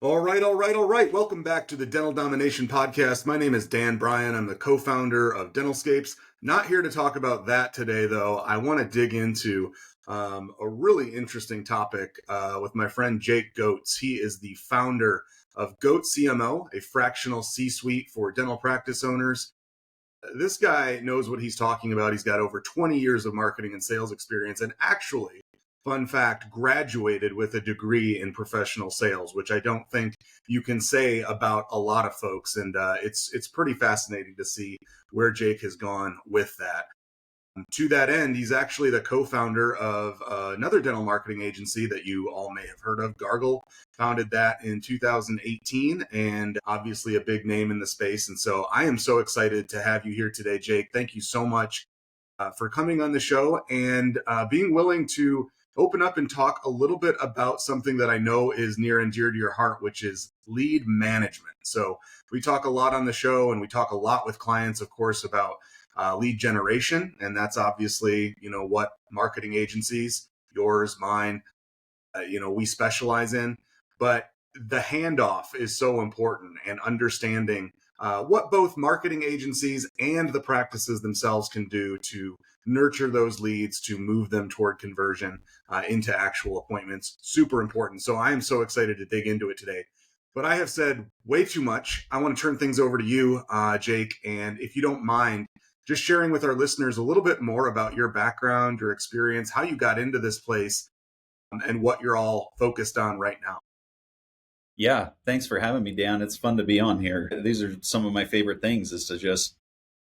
All right. Welcome back to the Dental Domination Podcast. My name is Dan Bryan. I'm the co-founder of Dentalscapes. Not here to talk about that today, though. I want to dig into a really interesting topic with my friend Jake Goetz. He is the founder of Goetz CMO, a fractional C-suite for dental practice owners. This guy knows what he's talking about. He's got over 20 years of marketing and sales experience, and actually, fun fact, graduated with a degree in professional sales, which I don't think you can say about a lot of folks. And it's pretty fascinating to see where Jake has gone with that. To that end, he's actually the co-founder of another dental marketing agency that you all may have heard of, Gargle. Founded that in 2018, and obviously a big name in the space. And so I am so excited to have you here today, Jake. Thank you so much for coming on the show and being willing to open up and talk a little bit about something that I know is near and dear to your heart, which is lead management. So we talk a lot on the show, and we talk a lot with clients, of course, about lead generation. And that's obviously, what marketing agencies, yours, mine, we specialize in. But the handoff is so important, and understanding what both marketing agencies and the practices themselves can do to nurture those leads, to move them toward conversion into actual appointments. Super important. So I am so excited to dig into it today. But I have said way too much. I want to turn things over to you, Jake. And if you don't mind, just sharing with our listeners a little bit more about your background, your experience, how you got into this place, and what you're all focused on right now. Yeah, thanks for having me, Dan. It's fun to be on here. These are some of my favorite things, is to just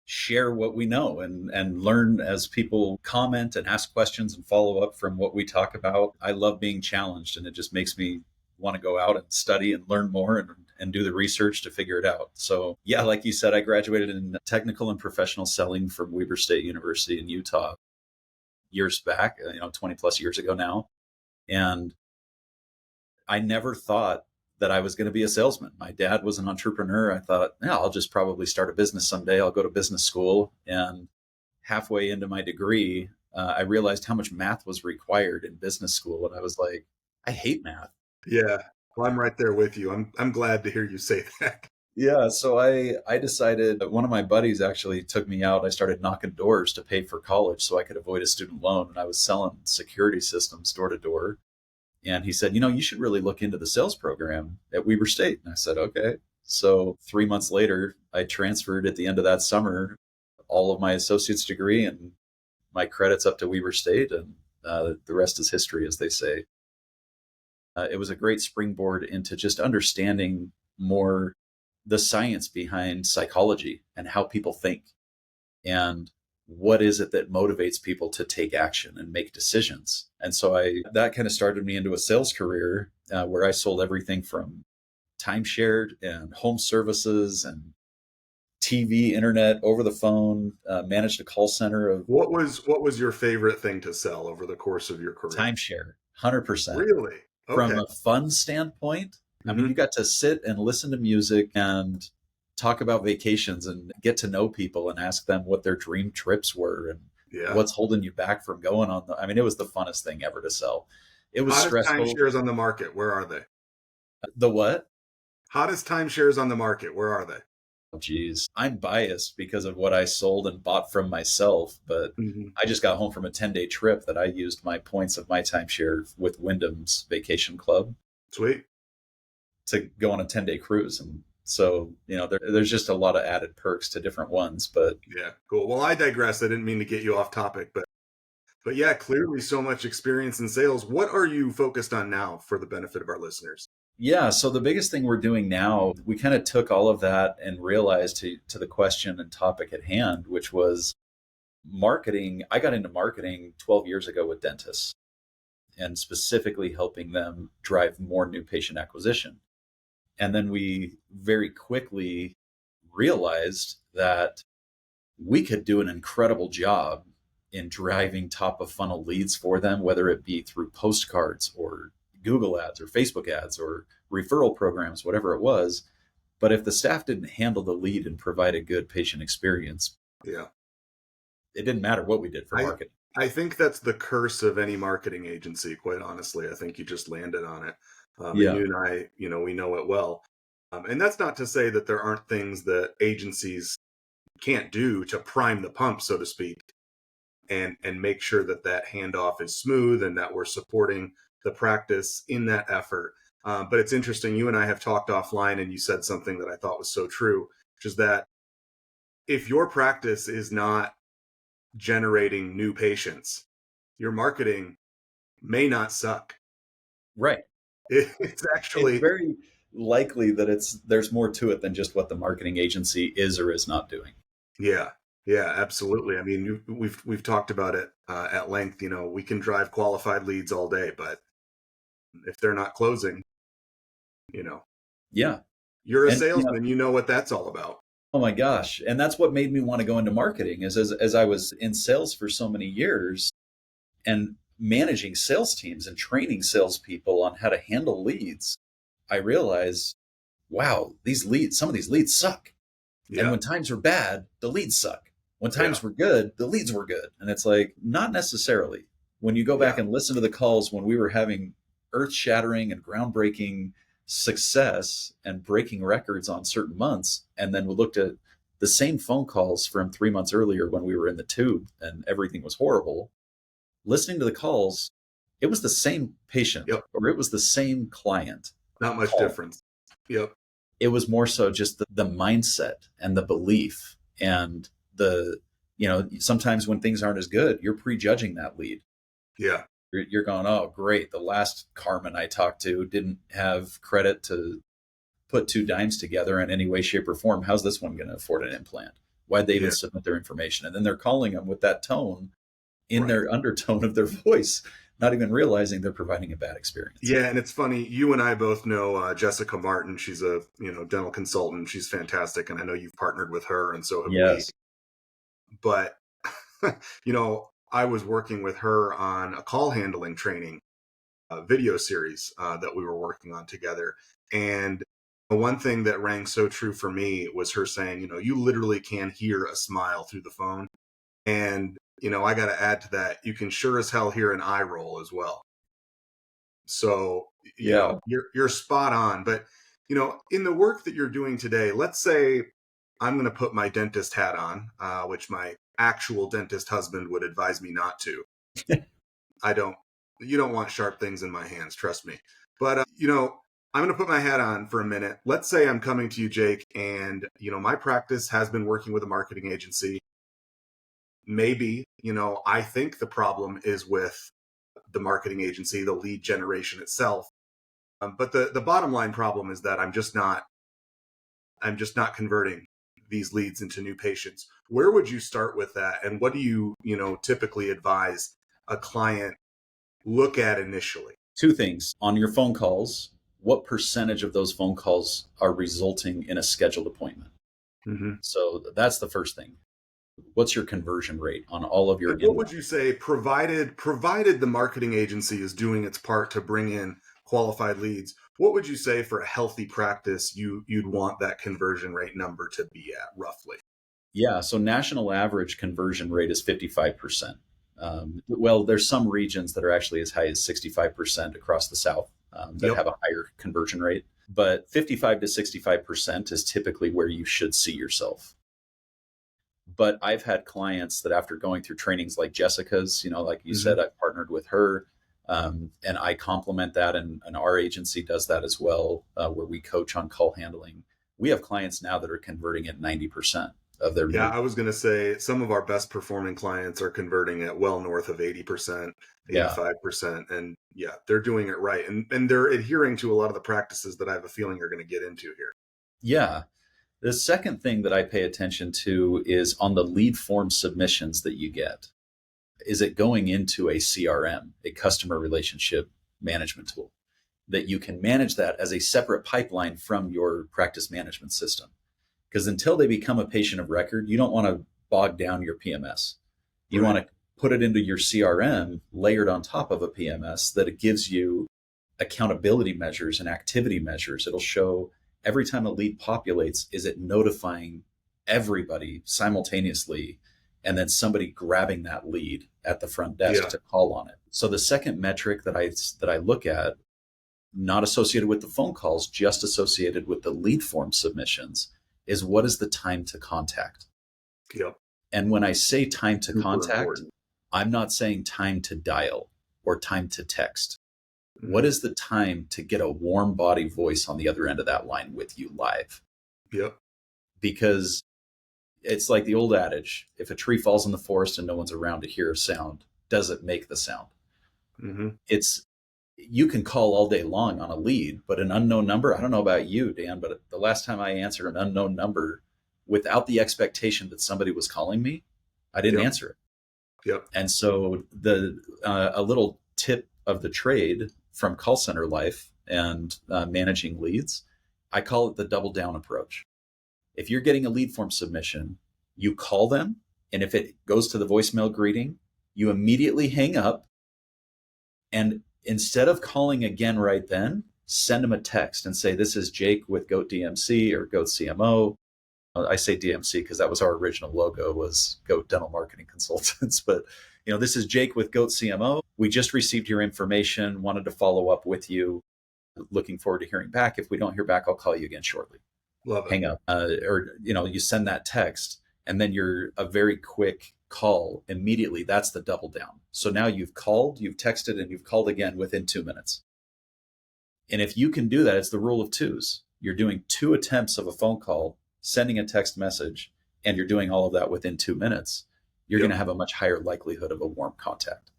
share what we know and learn as people comment and ask questions and follow up from what we talk about. I love being challenged, and it just makes me want to go out and study and learn more and do the research to figure it out. So yeah, like you said, I graduated in technical and professional selling from Weber State University in Utah years back, 20 plus years ago now. And I never thought that I was going to be a salesman. My dad was an entrepreneur. I thought, I'll just probably start a business someday. I'll go to business school. And halfway into my degree, I realized how much math was required in business school. And I was like, I hate math. Yeah, well, I'm right there with you. I'm glad to hear you say that. Yeah, so I decided, one of my buddies actually took me out. I started knocking doors to pay for college so I could avoid a student loan. And I was selling security systems door to door. And he said, you should really look into the sales program at Weber State. And I said, okay. So 3 months later, I transferred at the end of that summer all of my associate's degree and my credits up to Weber State. And the rest is history, as they say. It was a great springboard into just understanding more the science behind psychology and how people think, and what is it that motivates people to take action and make decisions. And so that kind of started me into a sales career where I sold everything from timeshare and home services and TV, internet, over the phone, managed a call center of... What was your favorite thing to sell over the course of your career? Timeshare, 100%. Really? Okay. From a fun standpoint, I mean, you got to sit and listen to music and talk about vacations and get to know people and ask them what their dream trips were and what's holding you back from going on I mean, it was the funnest thing ever to sell. It was Hottest stressful. timeshares on the market, where are they? The what? Hottest timeshares on the market, where are they? Oh, geez. I'm biased because of what I sold and bought from myself, but I just got home from a 10-day trip that I used my points of my timeshare with Wyndham's Vacation Club. Sweet. To go on a 10-day cruise. And so, there's just a lot of added perks to different ones, but... Yeah, cool. Well, I digress. I didn't mean to get you off topic, but yeah, clearly so much experience in sales. What are you focused on now for the benefit of our listeners? Yeah, so the biggest thing we're doing now, we kind of took all of that and realized to the question and topic at hand, which was marketing. I got into marketing 12 years ago with dentists, and specifically helping them drive more new patient acquisition. And then we very quickly realized that we could do an incredible job in driving top of funnel leads for them, whether it be through postcards or Google ads or Facebook ads or referral programs, whatever it was. But if the staff didn't handle the lead and provide a good patient experience, it didn't matter what we did for marketing. I think that's the curse of any marketing agency, quite honestly. I think you just landed on it. And Yeah. you and I, we know it well. And that's not to say that there aren't things that agencies can't do to prime the pump, so to speak, and make sure that that handoff is smooth and that we're supporting the practice in that effort. But it's interesting. You and I have talked offline, and you said something that I thought was so true, which is that if your practice is not generating new patients, your marketing may not suck. Right. It's It's actually, very likely that there's more to it than just what the marketing agency is or is not doing. yeah, yeah, absolutely. I mean, we've talked about it at length. We can drive qualified leads all day, but if they're not closing, you know, Yeah. you're a And salesman. You know what that's all about. oh my gosh. And that's what made me want to go into marketing is as I was in sales for so many years and managing sales teams and training salespeople on how to handle leads, I realized, wow, some of these leads suck. And Yeah, when times were bad, the leads suck. When yeah, times were good, the leads were good. And it's like, not necessarily. When you go back yeah, and listen to the calls when we were having earth shattering and groundbreaking success and breaking records on certain months, and then we looked at the same phone calls from 3 months earlier when we were in the tube and everything was horrible, listening to the calls, it was the same patient yep. or it was the same client Not much call. difference. Yep. It was more so just the mindset and the belief and sometimes when things aren't as good, you're prejudging that lead. Yeah. You're going, oh, great. The last Carmen I talked to didn't have credit to put two dimes together in any way, shape, or form. How's this one going to afford an implant? Why'd they even Yeah. submit their information? And then they're calling them with that tone in Right. their undertone of their voice, not even realizing they're providing a bad experience. Yeah, and it's funny. You and I both know Jessica Martin. She's a dental consultant. She's fantastic, and I know you've partnered with her, and so have we. Yes. But I was working with her on a call handling training video series that we were working on together, and the one thing that rang so true for me was her saying, you literally can hear a smile through the phone, and I got to add to that, you can sure as hell hear an eye roll as well. So, Yeah. you're spot on. But, in the work that you're doing today, let's say I'm going to put my dentist hat on, which my actual dentist husband would advise me not to. I don't, you don't want sharp things in my hands, trust me. But, I'm going to put my hat on for a minute. Let's say I'm coming to you, Jake, and, my practice has been working with a marketing agency. Maybe, I think the problem is with the marketing agency, the lead generation itself. But the bottom line problem is that I'm just not converting these leads into new patients. Where would you start with that? And what do you typically advise a client look at initially? Two things on your phone calls. What percentage of those phone calls are resulting in a scheduled appointment? Mm-hmm. So that's the first thing. What's your conversion rate on all of your And what inbound? would you say, provided the marketing agency is doing its part to bring in qualified leads, what would you say for a healthy practice you'd want that conversion rate number to be at roughly? Yeah, so national average conversion rate is 55%. Well, there's some regions that are actually as high as 65% across the South that Yep. have a higher conversion rate. But 55 to 65% is typically where you should see yourself. But I've had clients that after going through trainings like Jessica's, like you Mm-hmm. said, I've partnered with her, and I complement that, and our agency does that as well, where we coach on call handling. We have clients now that are converting at 90% of their Yeah, new. I was going to say some of our best performing clients are converting at well north of 80%, Yeah, 85%. And yeah, they're doing it right. And they're adhering to a lot of the practices that I have a feeling you're going to get into here. yeah. The second thing that I pay attention to is on the lead form submissions that you get. Is it going into a CRM, a customer relationship management tool, that you can manage that as a separate pipeline from your practice management system? Because until they become a patient of record, you don't want to bog down your PMS. You Right. want to put it into your CRM layered on top of a PMS that it gives you accountability measures and activity measures. It'll show every time a lead populates, is it notifying everybody simultaneously, and then somebody grabbing that lead at the front desk Yeah. to call on it. So the second metric that I look at not associated with the phone calls, just associated with the lead form submissions, is what is the time to contact? Yep. And when I say time to Super contact, important. I'm not saying time to dial or time to text. Mhm. What is the time to get a warm body voice on the other end of that line with you live? Yep. Because it's like the old adage, if a tree falls in the forest and no one's around to hear a sound, does it make the sound? Mm-hmm. It's, you can call all day long on a lead, but an unknown number, I don't know about you, Dan, but the last time I answered an unknown number without the expectation that somebody was calling me, I didn't Yep. answer it. Yep. And so a little tip of the trade from call center life and managing leads, I call it the double down approach. If you're getting a lead form submission, you call them, and if it goes to the voicemail greeting, you immediately hang up, and instead of calling again right then, send them a text and say, this is Jake with Goat DMC or Goat CMO. I say DMC because that was our original logo, was Goat Dental Marketing Consultants. But, this is Jake with Goat CMO. We just received your information, wanted to follow up with you. Looking forward to hearing back. If we don't hear back, I'll call you again shortly. Love it. Hang up. Or you send that text, and then you're a very quick call immediately. That's the double down. So now you've called, you've texted, and you've called again within 2 minutes. And if you can do that, it's the rule of twos. You're doing 2 attempts of a phone call, sending a text message, and you're doing all of that within 2 minutes. You're going to have a much higher likelihood of a warm contact.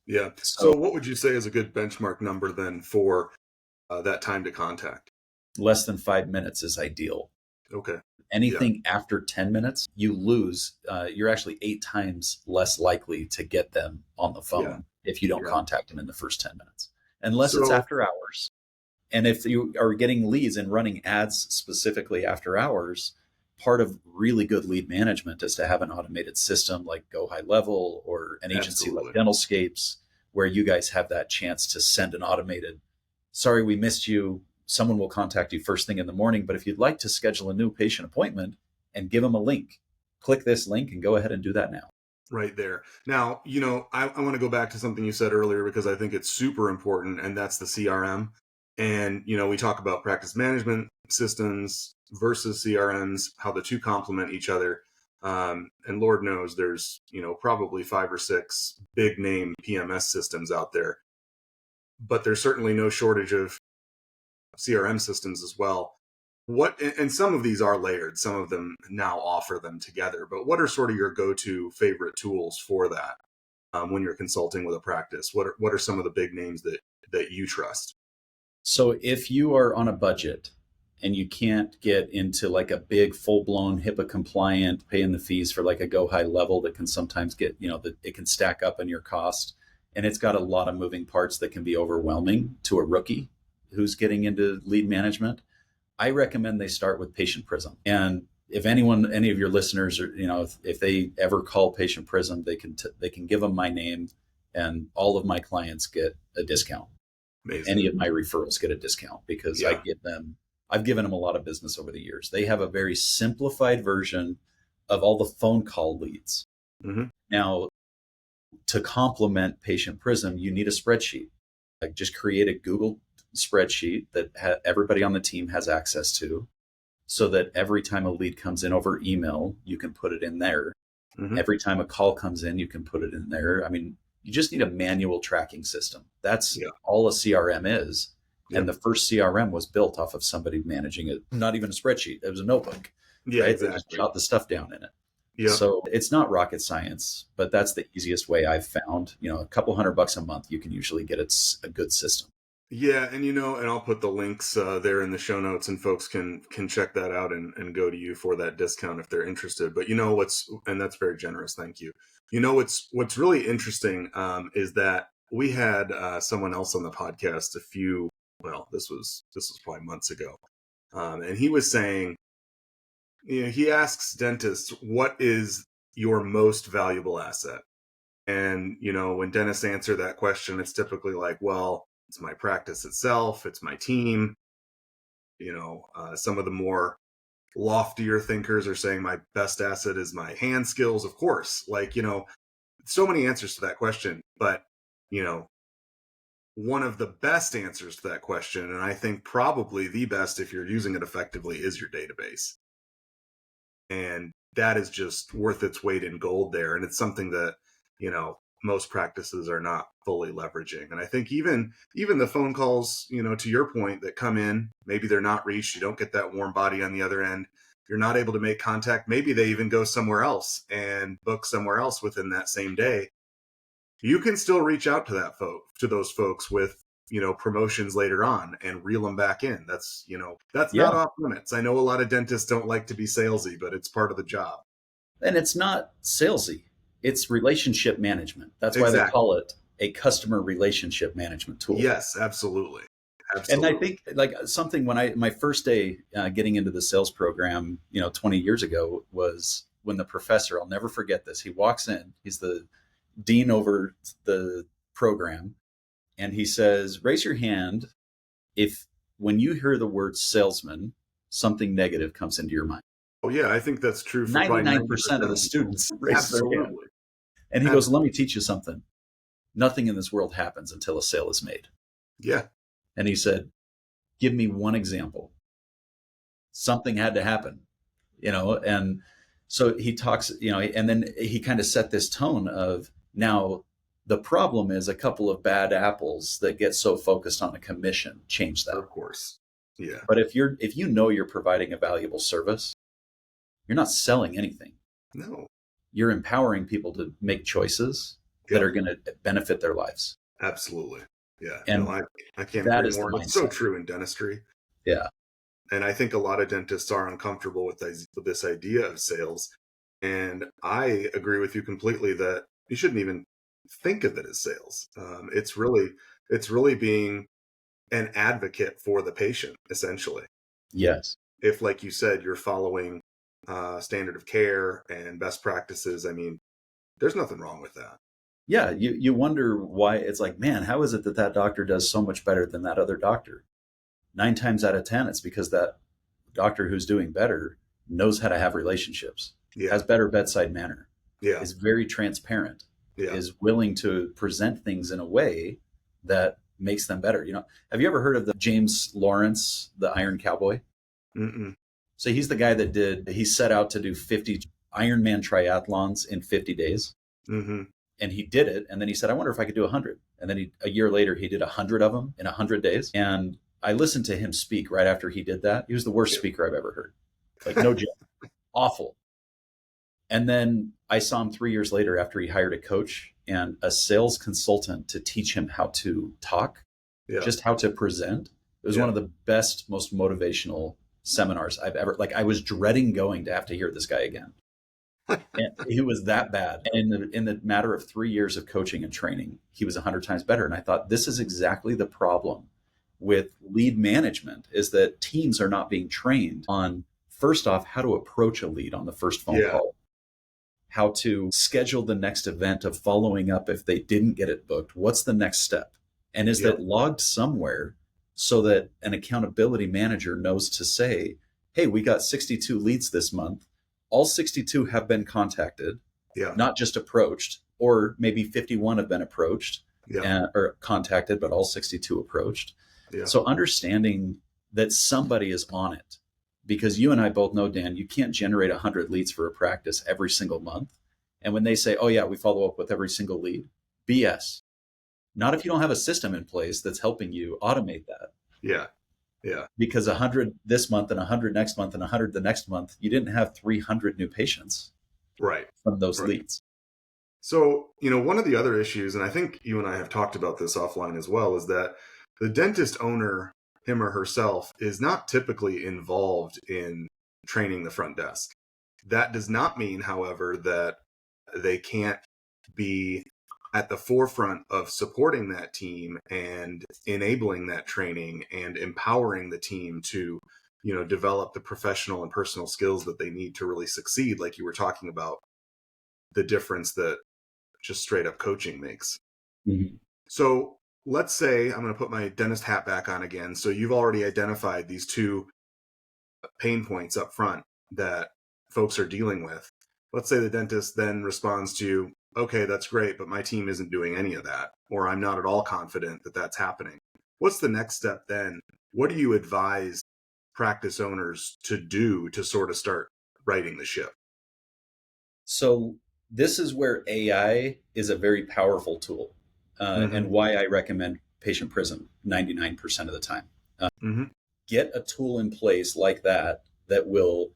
Yeah. So what would you say is a good benchmark number then for that time to contact? Less than 5 minutes is ideal. Okay. Anything after 10 minutes, you lose. You're actually 8 times less likely to get them on the phone if you don't contact them in the first 10 minutes, unless it's after hours. And if you are getting leads and running ads specifically after hours, part of really good lead management is to have an automated system like Go High Level or an agency like Dentalscapes, where you guys have that chance to send an automated, sorry, we missed you. Someone will contact you first thing in the morning. But if you'd like to schedule a new patient appointment, and give them a link, click this link and go ahead and do that now. Right there. Now, I want to go back to something you said earlier because I think it's super important, and that's the CRM. And, we talk about practice management systems versus CRMs, how the two complement each other. And Lord knows there's, probably 5 or 6 big name PMS systems out there. But there's certainly no shortage of CRM systems as well. And some of these are layered. Some of them now offer them together. But what are sort of your go-to favorite tools for that when you're consulting with a practice? What are some of the big names that you trust? So if you are on a budget and you can't get into like a big full-blown HIPAA compliant, paying the fees for like a Go High Level that can sometimes get, it can stack up in your cost, and it's got a lot of moving parts that can be overwhelming to a rookie who's getting into lead management, I recommend they start with Patient Prism. And if any of your listeners are, if they ever call Patient Prism, they can give them my name, and all of my clients get a discount. Amazing. Any of my referrals get a discount because I've given them a lot of business over the years. They have a very simplified version of all the phone call leads. Mm-hmm. Now, to complement Patient Prism, you need a spreadsheet. Like, just create a Google spreadsheet that everybody on the team has access to, so that every time a lead comes in over email, you can put it in there. Mm-hmm. Every time a call comes in, you can put it in there. I mean, you just need a manual tracking system. That's all a CRM is. And the first CRM was built off of somebody managing it, not even a spreadsheet. It was a notebook. Yeah, right? exactly. They just jot the stuff down in it. Yeah. So it's not rocket science, but that's the easiest way I've found. A couple $100 a month, you can usually get a good system. Yeah, and and I'll put the links there in the show notes, and folks can check that out and go to you for that discount if they're interested. But and that's very generous, thank you. What's really interesting is that we had someone else on the podcast this was probably months ago, and he was saying, he asks dentists, what is your most valuable asset? And when dentists answer that question, it's typically like, well, it's my practice itself, it's my team. Some of the more loftier thinkers are saying my best asset is my hand skills, of course. So many answers to that question. But, one of the best answers to that question, and I think probably the best if you're using it effectively, is your database. And that is just worth its weight in gold there. And it's something that, most practices are not fully leveraging. And I think even the phone calls, to your point, that come in, maybe they're not reached, you don't get that warm body on the other end, you're not able to make contact, maybe they even go somewhere else and book somewhere else within that same day. You can still reach out to those folks with, promotions later on and reel them back in. That's not off limits. I know a lot of dentists don't like to be salesy, but it's part of the job. And it's not salesy. It's relationship management. That's why they call it a customer relationship management tool. Yes, absolutely. And I think like something when my first day getting into the sales program, 20 years ago, was when the professor, I'll never forget this. He walks in, he's the dean over the program, and he says, raise your hand if when you hear the word salesman, something negative comes into your mind. Oh yeah, I think that's true for 99% of the students raise their hand. And he goes, let me teach you something. Nothing in this world happens until a sale is made. Yeah. And he said, give me one example. Something had to happen, and so he talks, and then he kind of set this tone of, now the problem is a couple of bad apples that get so focused on a commission. Change that. Of course. Yeah. But if you're providing a valuable service, you're not selling anything. No. You're empowering people to make choices that are going to benefit their lives. Absolutely. Yeah. And I can't agree more. It's so true in dentistry. Yeah. And I think a lot of dentists are uncomfortable with this idea of sales. And I agree with you completely that you shouldn't even think of it as sales. It's really being an advocate for the patient, essentially. Yes. If, like you said, you're following standard of care and best practices, I mean, there's nothing wrong with that. Yeah, you wonder why. It's like, man, how is it that doctor does so much better than that other doctor? 9 times out of 10, it's because that doctor who's doing better knows how to have relationships, has better bedside manner, is very transparent, is willing to present things in a way that makes them better. Have you ever heard of the James Lawrence, the Iron Cowboy? Mm-mm. So he's the guy he set out to do 50 Ironman triathlons in 50 days. Mm-hmm. And he did it. And then he said, I wonder if I could do 100. And then a year later, he did 100 of them in 100 days. And I listened to him speak right after he did that. He was the worst speaker I've ever heard. Like, no joke. Awful. And then I saw him 3 years later after he hired a coach and a sales consultant to teach him how to talk, just how to present. It was one of the best, most motivational seminars I've ever, I was dreading going to have to hear this guy again. And he was that bad. And in the matter of 3 years of coaching and training, he was 100 times better. And I thought, this is exactly the problem with lead management, is that teams are not being trained on, first off, how to approach a lead on the first phone call, how to schedule the next event of following up if they didn't get it booked. What's the next step? And is that logged somewhere so that an accountability manager knows to say, hey, we got 62 leads this month. All 62 have been contacted, not just approached, or maybe 51 have been approached or contacted, but all 62 approached. Yeah. So understanding that somebody is on it, because you and I both know, Dan, you can't generate 100 leads for a practice every single month. And when they say, oh yeah, we follow up with every single lead, BS. Not if you don't have a system in place that's helping you automate that. Yeah. Yeah. Because 100 this month and 100 next month and 100 the next month, you didn't have 300 new patients from those leads. So, one of the other issues, and I think you and I have talked about this offline as well, is that the dentist owner, him or herself, is not typically involved in training the front desk. That does not mean, however, that they can't be at the forefront of supporting that team and enabling that training and empowering the team to, develop the professional and personal skills that they need to really succeed. Like you were talking about, the difference that just straight up coaching makes. Mm-hmm. So let's say I'm going to put my dentist hat back on again. So you've already identified these 2 pain points up front that folks are dealing with. Let's say the dentist then responds to you, okay, that's great, but my team isn't doing any of that, or I'm not at all confident that that's happening. What's the next step then? What do you advise practice owners to do to sort of start righting the ship? So this is where AI is a very powerful tool, and Hmm. why I recommend Patient Prism 99% of the time. Hmm. Get a tool in place like that that will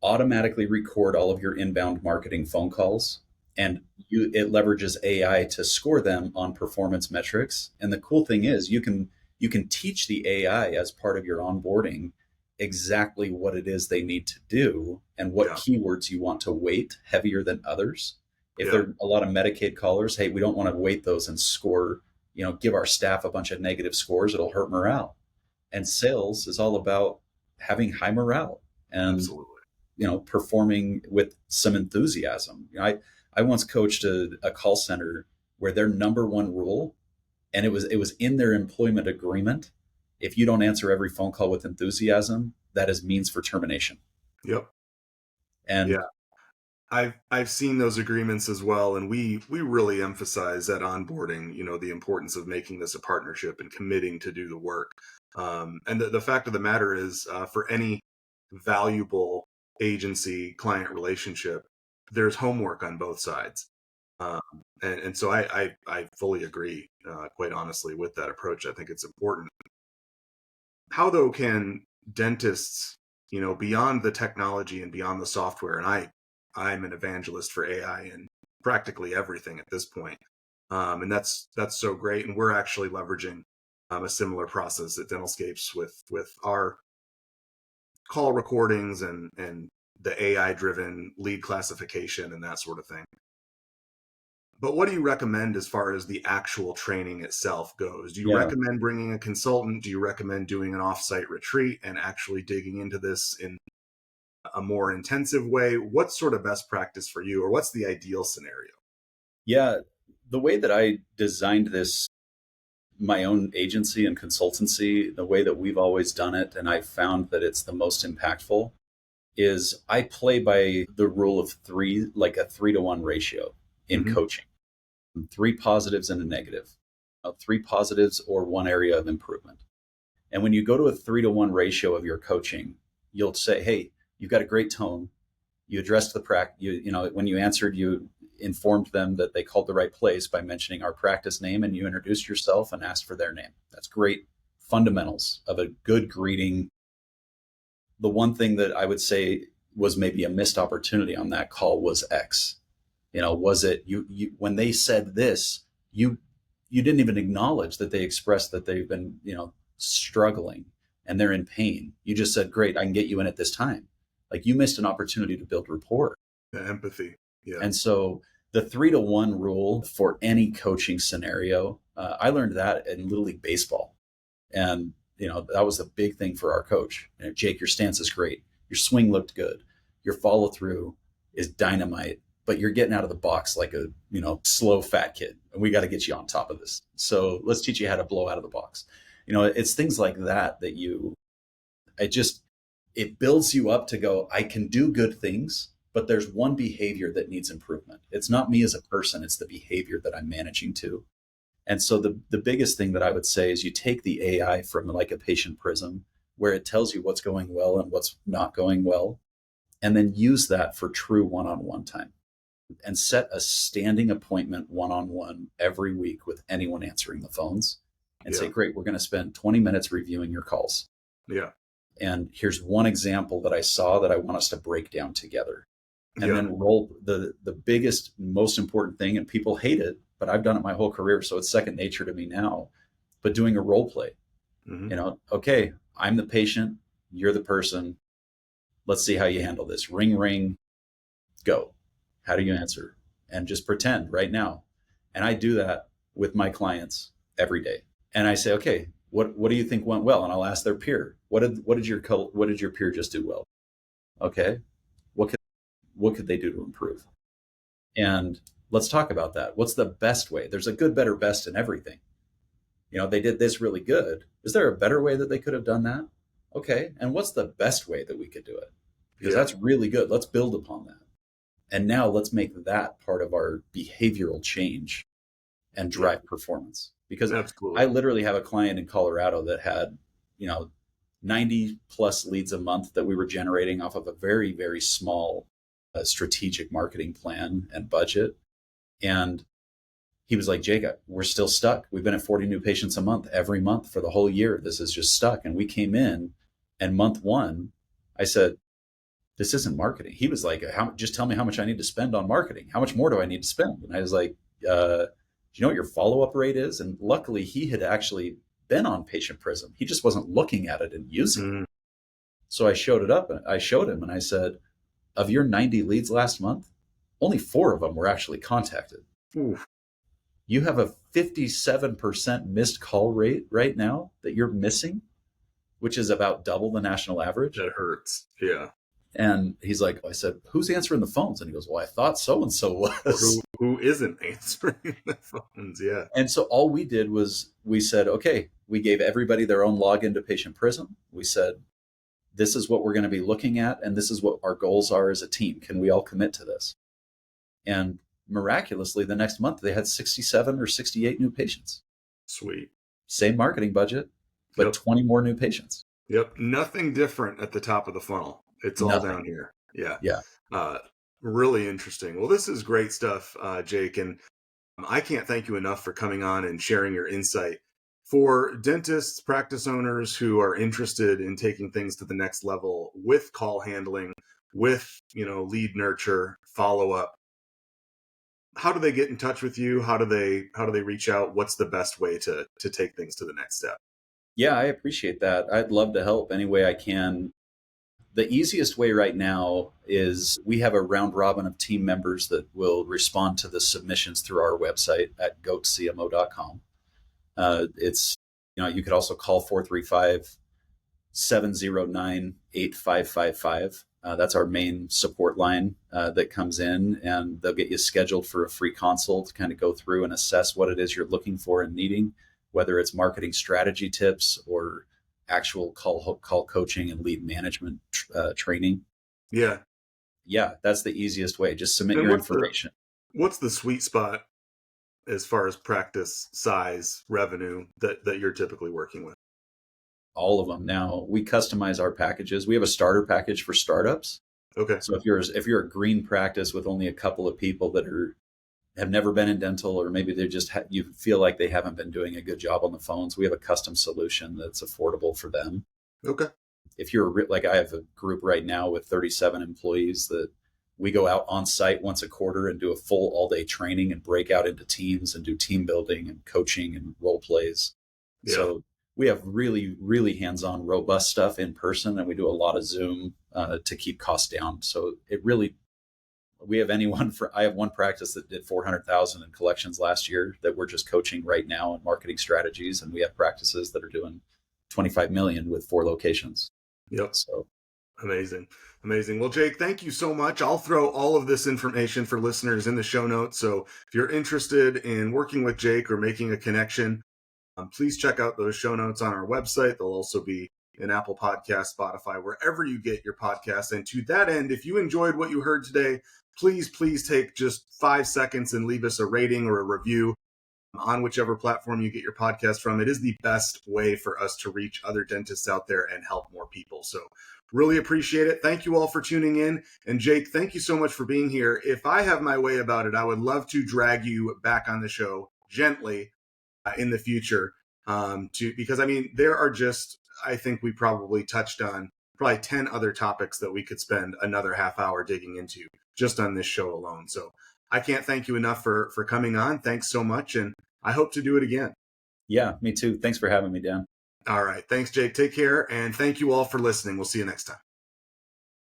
automatically record all of your inbound marketing phone calls, and it leverages AI to score them on performance metrics. And the cool thing is you can teach the AI as part of your onboarding exactly what it is they need to do and what Yeah. keywords you want to weight heavier than others. If there Yeah. are a lot of Medicaid callers, hey, we don't want to weight those and score, give our staff a bunch of negative scores. It'll hurt morale. And sales is all about having high morale and Absolutely. performing with some enthusiasm. I once coached a call center where their number one rule, and it was in their employment agreement, if you don't answer every phone call with enthusiasm, that is means for termination. Yep. And Yeah. I've seen those agreements as well, and we really emphasize at onboarding, the importance of making this a partnership and committing to do the work. And the fact of the matter is, for any valuable agency client relationship, there's homework on both sides. Um, and so I fully agree, quite honestly, with that approach. I think it's important. How though can dentists, beyond the technology and beyond the software, and I'm an evangelist for AI and practically everything at this point. And that's so great. And we're actually leveraging a similar process at Dentalscapes with our call recordings and the AI driven lead classification and that sort of thing. But what do you recommend as far as the actual training itself goes? Do you yeah, recommend bringing a consultant? Do you recommend doing an offsite retreat and actually digging into this in a more intensive way? What's sort of best practice for you, or what's the ideal scenario? yeah, the way that I designed this, my own agency and consultancy, the way that we've always done it, and I found that it's the most impactful, is I play by the rule of three, like a 3-to-1 ratio in Hmm. coaching. Three positives and a negative, three positives or one area of improvement. And when you go to a 3-to-1 ratio of your coaching, you'll say, hey, you've got a great tone. You addressed the practice. When you answered, you informed them that they called the right place by mentioning our practice name, and you introduced yourself and asked for their name. That's great fundamentals of a good greeting. The one thing that I would say was maybe a missed opportunity on that call was X. Was it you when they said this, you didn't even acknowledge that they expressed that they've been, struggling and they're in pain. You just said, great, I can get you in at this time. Like, you missed an opportunity to build rapport. The empathy. Yeah. And so the 3-to-1 rule for any coaching scenario, I learned that in Little League Baseball. And, that was the big thing for our coach. Jake, your stance is great. Your swing looked good. Your follow through is dynamite, but you're getting out of the box like a, slow fat kid. And we got to get you on top of this. So let's teach you how to blow out of the box. It's things like that it just, it builds you up to go, I can do good things, but there's one behavior that needs improvement. It's not me as a person, it's the behavior that I'm managing to. And so the biggest thing that I would say is you take the AI from like a patient prism where it tells you what's going well and what's not going well, and then use that for true one-on-one time and set a standing appointment one-on-one every week with anyone answering the phones and say, Yeah. great, we're going to spend 20 minutes reviewing your calls. Yeah. And here's one example that I saw that I want us to break down together. And Yeah. then roll the biggest, most important thing, and people hate it, but I've done it my whole career, so it's second nature to me now. But doing a role play, Hmm. okay, I'm the patient, you're the person. Let's see how you handle this. Ring, ring, go. How do you answer? And just pretend right now. And I do that with my clients every day. And I say, okay, what do you think went well? And I'll ask their peer, what did your peer just do well? Okay, what could they do to improve? And let's talk about that. What's the best way? There's a good, better, best in everything. They did this really good. Is there a better way that they could have done that? Okay. And what's the best way that we could do it? Because Yeah. that's really good. Let's build upon that. And now let's make that part of our behavioral change and drive performance. Because I Absolutely. literally have a client in Colorado that had, 90 plus leads a month that we were generating off of a very, very small strategic marketing plan and budget. And he was like, Jacob, we're still stuck. We've been at 40 new patients a month every month for the whole year. This is just stuck. And we came in, and month one, I said, this isn't marketing. He was like, just tell me how much I need to spend on marketing. How much more do I need to spend? And I was like, do you know what your follow-up rate is? And luckily he had actually been on Patient Prism. He just wasn't looking at it and using it. So I showed it up and I showed him and I said, of your 90 leads last month, only 4 of them were actually contacted. Oof. You have a 57% missed call rate right now that you're missing, which is about double the national average. That hurts. Yeah. And he's like, I said, who's answering the phones? And he goes, well, I thought so-and-so was. Who isn't answering the phones? Yeah. And so all we did was we said, okay, we gave everybody their own login to Patient Prism. We said, this is what we're going to be looking at. And this is what our goals are as a team. Can we all commit to this? And miraculously, the next month, they had 67 or 68 new patients. Sweet. Same marketing budget, but 20 more new patients. Yep. Nothing different at the top of the funnel. It's all down here. Yeah. Yeah. Really interesting. Well, this is great stuff, Jake. And I can't thank you enough for coming on and sharing your insight. For dentists, practice owners who are interested in taking things to the next level with call handling, with, lead nurture, follow up, how do they get in touch with you? How do they reach out? What's the best way to take things to the next step? Yeah, I appreciate that. I'd love to help any way I can. The easiest way right now is we have a round robin of team members that will respond to the submissions through our website at goatcmo.com. It's, you could also call 435-709-8555. That's our main support line that comes in, and they'll get you scheduled for a free consult to kind of go through and assess what it is you're looking for and needing, whether it's marketing strategy tips or actual call coaching and lead management training. Yeah, that's the easiest way. Just submit your information. What's the sweet spot as far as practice size, revenue that you're typically working with? All of them. Now we customize our packages. We have a starter package for startups. Okay. So if you're a green practice with only a couple of people that have never been in dental, or maybe they just you feel like they haven't been doing a good job on the phones, we have a custom solution that's affordable for them. Okay. If you're like, I have a group right now with 37 employees that we go out on site once a quarter and do a full all-day training and break out into teams and do team building and coaching and role plays. Yeah. So we have really, really hands-on, robust stuff in person, and we do a lot of Zoom to keep costs down. So I have one practice that did 400,000 in collections last year that we're just coaching right now in marketing strategies. And we have practices that are doing 25 million with 4 locations. Yep. So amazing. Well, Jake, thank you so much. I'll throw all of this information for listeners in the show notes. So if you're interested in working with Jake or making a connection, please check out those show notes on our website. They'll also be in Apple Podcasts, Spotify, wherever you get your podcasts. And to that end, if you enjoyed what you heard today, please take just 5 seconds and leave us a rating or a review on whichever platform you get your podcast from. It is the best way for us to reach other dentists out there and help more people. So really appreciate it. Thank you all for tuning in. And Jake, thank you so much for being here. If I have my way about it, I would love to drag you back on the show gently in the future because there are just, I think we probably touched on probably 10 other topics that we could spend another half hour digging into just on this show alone. So I can't thank you enough for coming on. Thanks so much. And I hope to do it again. Yeah, me too. Thanks for having me, Dan. All right. Thanks, Jake. Take care. And thank you all for listening. We'll see you next time.